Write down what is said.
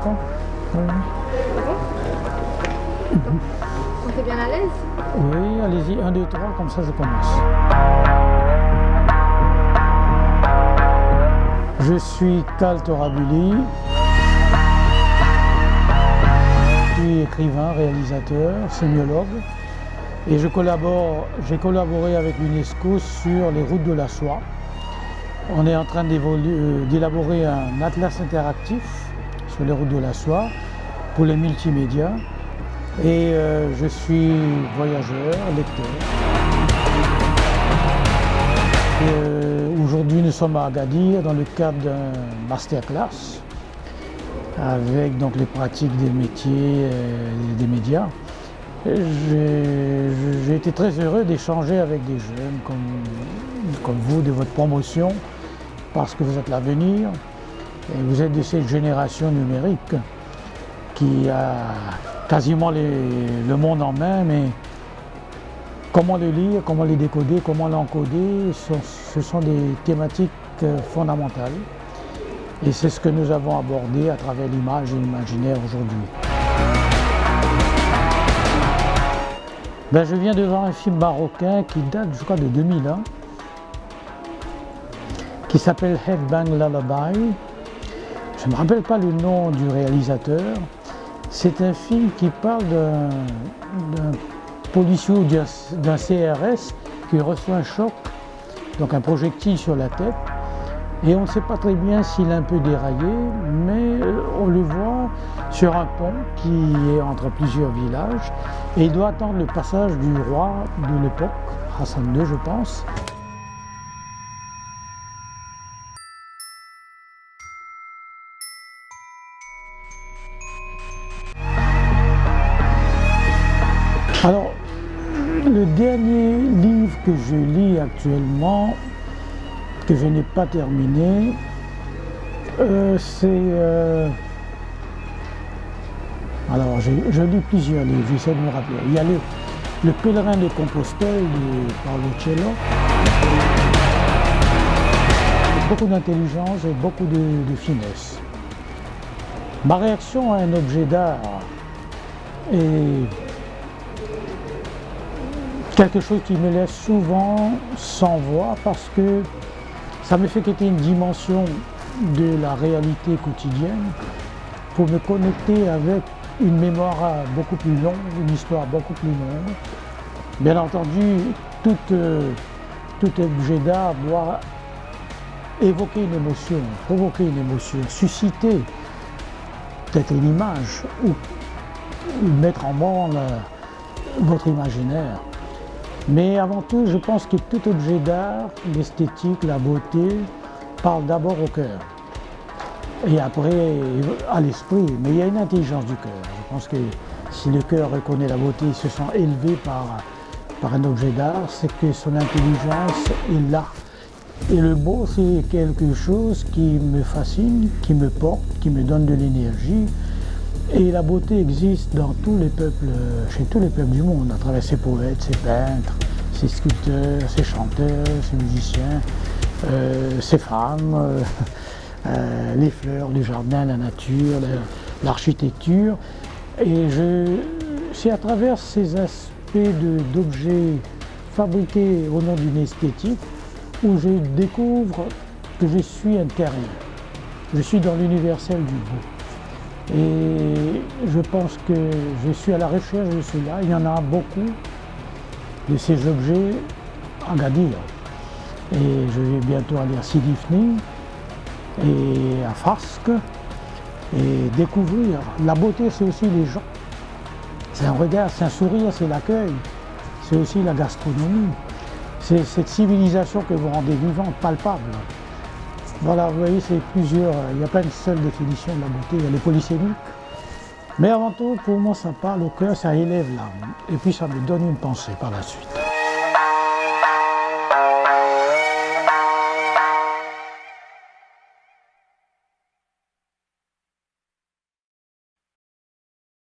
d'accord. Oui. On est bien à l'aise? Oui, allez-y, 1, 2, 3, comme ça je commence. Je suis Cal Torabili. Je suis écrivain, réalisateur, sémiologue. Et j'ai collaboré avec l'UNESCO sur les routes de la soie. On est en train d'élaborer un atlas interactif sur les routes de la soie pour les multimédias. Et je suis voyageur, lecteur. Aujourd'hui, nous sommes à Agadir dans le cadre d'un masterclass avec donc les pratiques des métiers et des médias. J'ai été très heureux d'échanger avec des jeunes comme vous, de votre promotion, parce que vous êtes l'avenir et vous êtes de cette génération numérique qui a quasiment le monde en main, mais comment le lire, comment le décoder, comment l'encoder, ce sont des thématiques fondamentales. Et c'est ce que nous avons abordé à travers l'image et l'imaginaire aujourd'hui. Je viens de voir un film marocain qui date, je crois, de 2001, qui s'appelle Headbang Lullaby. Je ne me rappelle pas le nom du réalisateur. C'est un film qui parle d'un policier ou d'un CRS qui reçoit un choc, donc un projectile sur la tête. Et on ne sait pas très bien s'il a un peu déraillé, mais on le voit sur un pont qui est entre plusieurs villages. Et il doit attendre le passage du roi de l'époque, Hassan II je pense. Alors, le dernier livre que je lis actuellement, que je n'ai pas terminé, c'est... Alors, je lis plusieurs livres, j'essaie de me rappeler. Il y a le Pèlerin de Compostelle de Paulo Coelho. Beaucoup d'intelligence et beaucoup de finesse. Ma réaction à un objet d'art est quelque chose qui me laisse souvent sans voix parce que ça me fait quitter une dimension de la réalité quotidienne pour me connecter avec une mémoire beaucoup plus longue, une histoire beaucoup plus longue. Bien entendu, tout objet d'art doit évoquer une émotion, provoquer une émotion, susciter peut-être une image ou mettre en branle votre imaginaire. Mais avant tout, je pense que tout objet d'art, l'esthétique, la beauté, parle d'abord au cœur. Et après à l'esprit, mais il y a une intelligence du cœur. Je pense que si le cœur reconnaît la beauté, il se sent élevé par un objet d'art, c'est que son intelligence est là. Et le beau, c'est quelque chose qui me fascine, qui me porte, qui me donne de l'énergie. Et la beauté existe dans tous les peuples, chez tous les peuples du monde, à travers ses poètes, ses peintres, ses sculpteurs, ses chanteurs, ses musiciens, ses femmes. Les fleurs, le jardin, la nature, l'architecture. Et c'est à travers ces aspects d'objets fabriqués au nom d'une esthétique où je découvre que je suis intérieur. Je suis dans l'universel du beau. Et je pense que je suis à la recherche de cela. Il y en a beaucoup de ces objets à Agadir. Et je vais bientôt aller à Sidi Ifni et à Fasque et découvrir. La beauté, c'est aussi les gens. C'est un regard, c'est un sourire, c'est l'accueil. C'est aussi la gastronomie. C'est cette civilisation que vous rendez vivante, palpable. Voilà, vous voyez, c'est plusieurs, il n'y a pas une seule définition de la beauté, il y a les polysémiques. Mais avant tout, pour moi, ça parle au cœur, ça élève l'âme. Et puis ça me donne une pensée par la suite.